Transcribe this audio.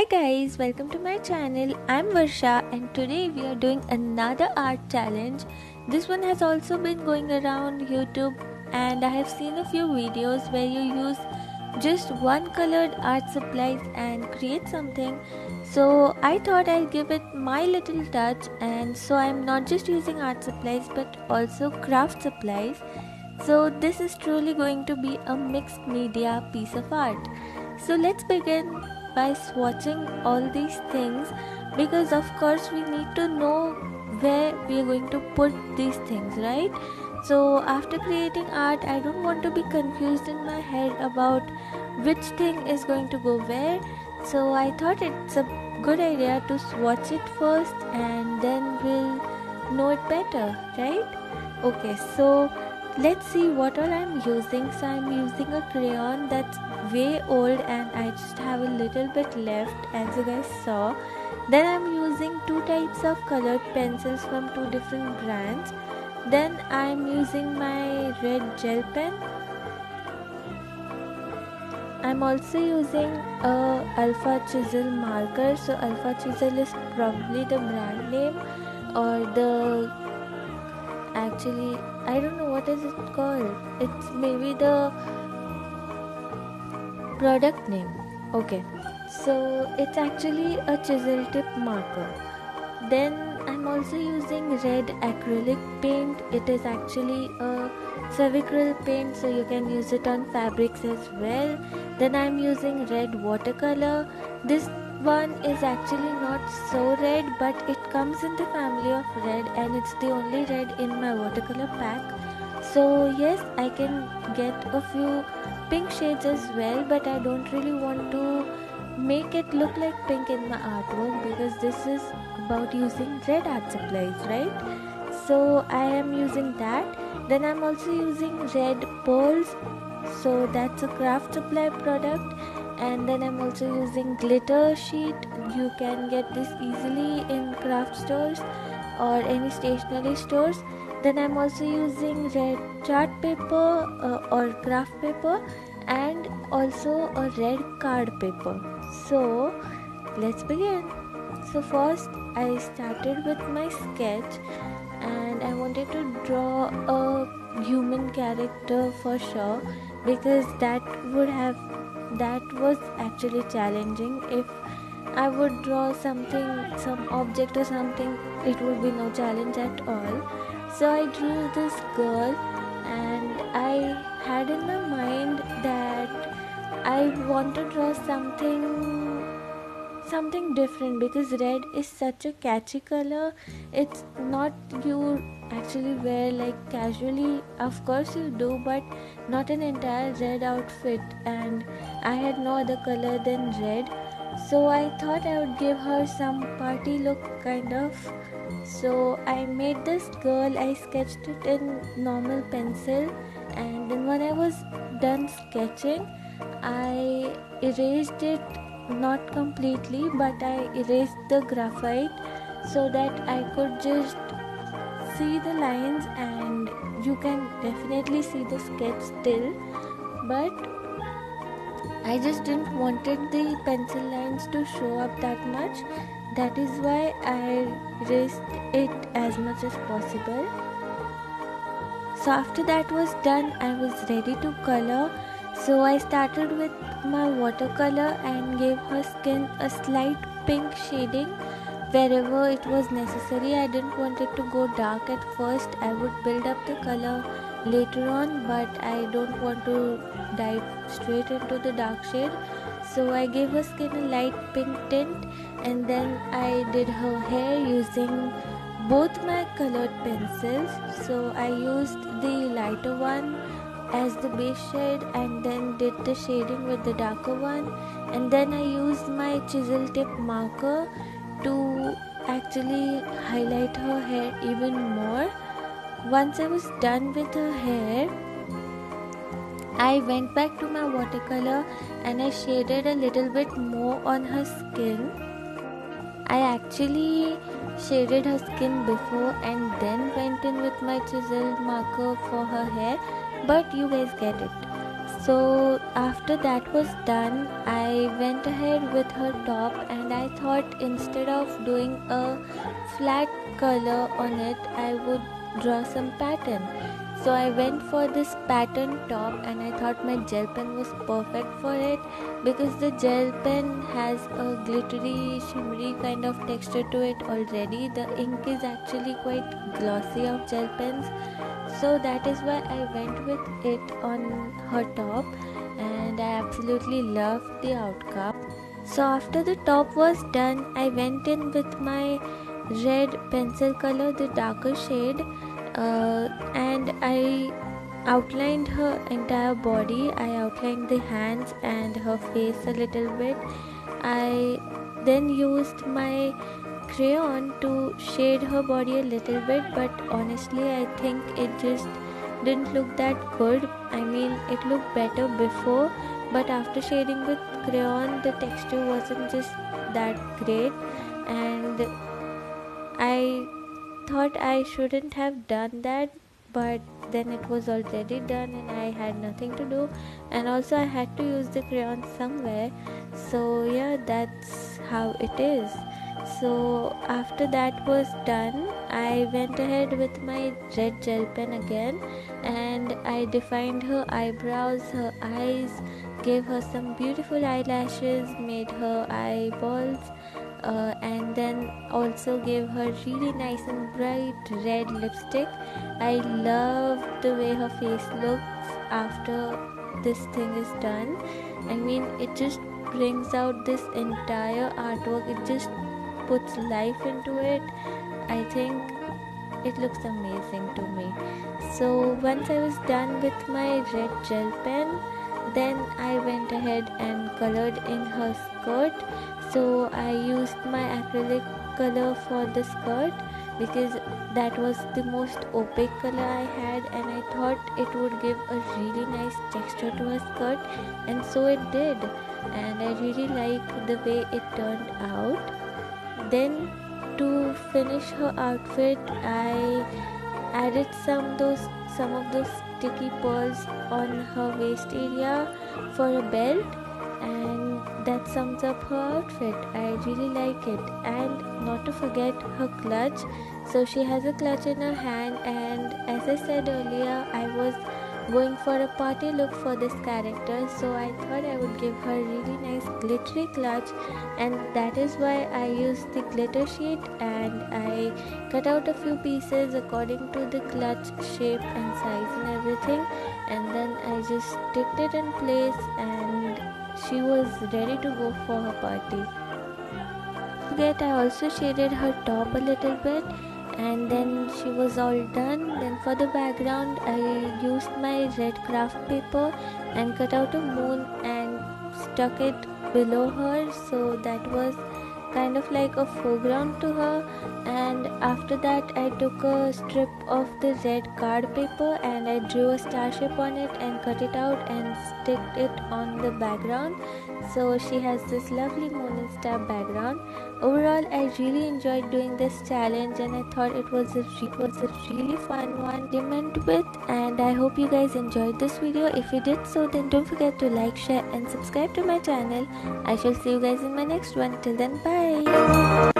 guys, welcome to my channel. I'm Varsha and today we are doing another art challenge. This one has also been going around YouTube and I have seen a few videos where you use just one colored art supplies and create something. So I thought I'll give it my little touch, and so I'm not just using art supplies but also craft supplies. So this is truly going to be a mixed media piece of art. So let's begin by swatching all these things, because of course we need to know where we are going to put these things, right? So after creating art, I don't want to be confused in my head about which thing is going to go where. So I thought it's a good idea to swatch it first and then we'll know it better, right? Okay, so let's see what all I'm using. So I'm using a crayon that's way old and I just have a little bit left, as you guys saw. Then I'm using two types of colored pencils from two different brands. Then I'm using my red gel pen. I'm also using a Alpha Chisel marker. So Alpha Chisel is probably the brand name, or the, actually I don't know what is it called. It's maybe the product name. Okay, so it's actually a chisel tip marker. Then I'm also using red acrylic paint. It is actually a Fevicryl paint, so you can use it on fabrics as well. Then I'm using red watercolor. This one is actually not so red, but it comes in the family of red and it's the only red in my watercolor pack. So yes, I can get a few pink shades as well, but I don't really want to make it look like pink in my artwork because this is about using red art supplies, right? So I am using that. Then I'm also using red pearls, so that's a craft supply product. And then I'm also using glitter sheet. You can get this easily in craft stores or any stationery stores. Then I'm also using red chart paper or craft paper, and also a red card paper. So let's begin. So first I started with my sketch and I wanted to draw a human character for sure, because that was actually challenging. If I would draw something, some object or something, it would be no challenge at all. So I drew this girl and I had in my mind that I want to draw something different, because red is such a catchy color. It's not you actually wear like casually. Of course you do, but not an entire red outfit, and I had no other color than red. So I thought I would give her some party look kind of. So I made this girl. I sketched it in normal pencil, and then when I was done sketching, I erased it, not completely, but I erased the graphite so that I could just see the lines, and you can definitely see the sketch still, but I just didn't wanted the pencil lines to show up that much. That is why I erased it as much as possible. So after that was done, I was ready to color. So I started with my watercolor and gave her skin a slight pink shading wherever it was necessary. I didn't want it to go dark at first. I would build up the color later on, but I don't want to dive straight into the dark shade. So I gave her skin a light pink tint, and then I did her hair using both my colored pencils. So I used the lighter one as the base shade and then did the shading with the darker one, and then I used my chisel tip marker to actually highlight her hair even more. Once I was done with her hair, I went back to my watercolor and I shaded a little bit more on her skin. I actually shaded her skin before and then went in with my chisel marker for her hair, but you guys get it. So after that was done, I went ahead with her top, and I thought instead of doing a flat color on it, I would draw some pattern. So I went for this pattern top, and I thought my gel pen was perfect for it, because the gel pen has a glittery shimmery kind of texture to it already. The ink is actually quite glossy of gel pens, so that is why I went with it on her top, and I absolutely loved the outcome. So after the top was done, I went in with my red pencil color, the darker shade, and I outlined her entire body. I outlined the hands and her face a little bit. I then used my crayon to shade her body a little bit, but honestly I think it just didn't look that good. I mean, it looked better before, but after shading with crayon the texture wasn't just that great, and I thought I shouldn't have done that, but then it was already done and I had nothing to do, and also I had to use the crayon somewhere. So yeah, that's how it is. So after that was done, I went ahead with my red gel pen again, and I defined her eyebrows, her eyes, gave her some beautiful eyelashes, made her eyeballs, and then also gave her really nice and bright red lipstick. I love the way her face looks after this thing is done. I mean, it just brings out this entire artwork, it just puts life into it. I think it looks amazing to me. So once I was done with my red gel pen, then I went ahead and colored in her skirt. So I used my acrylic color for the skirt, because that was the most opaque color I had, and I thought it would give a really nice texture to her skirt, and so it did, and I really like the way it turned out. Then to finish her outfit, I added some of those sticky pearls on her waist area for a belt, and that sums up her outfit. I really like it. And not to forget her clutch. So she has a clutch in her hand, and as I said earlier, I was going for a party look for this character, so I thought I would give her really nice glittery clutch, and that is why I used the glitter sheet, and I cut out a few pieces according to the clutch shape and size and everything, and then I just sticked it in place, and she was ready to go for her party. Forget, I also shaded her top a little bit, and then she was all done. Then for the background, I used my red craft paper and cut out a moon and stuck it below her, so that was kind of like a foreground to her. And after that, I took a strip of the red card paper and I drew a star shape on it and cut it out and sticked it on the background, so she has this lovely moon and star background. Overall, I really enjoyed doing this challenge, and I thought it was a really fun one to experiment with, and I hope you guys enjoyed this video. If you did so, then don't forget to like, share and subscribe to my channel. I shall see you guys in my next one. Till then, bye.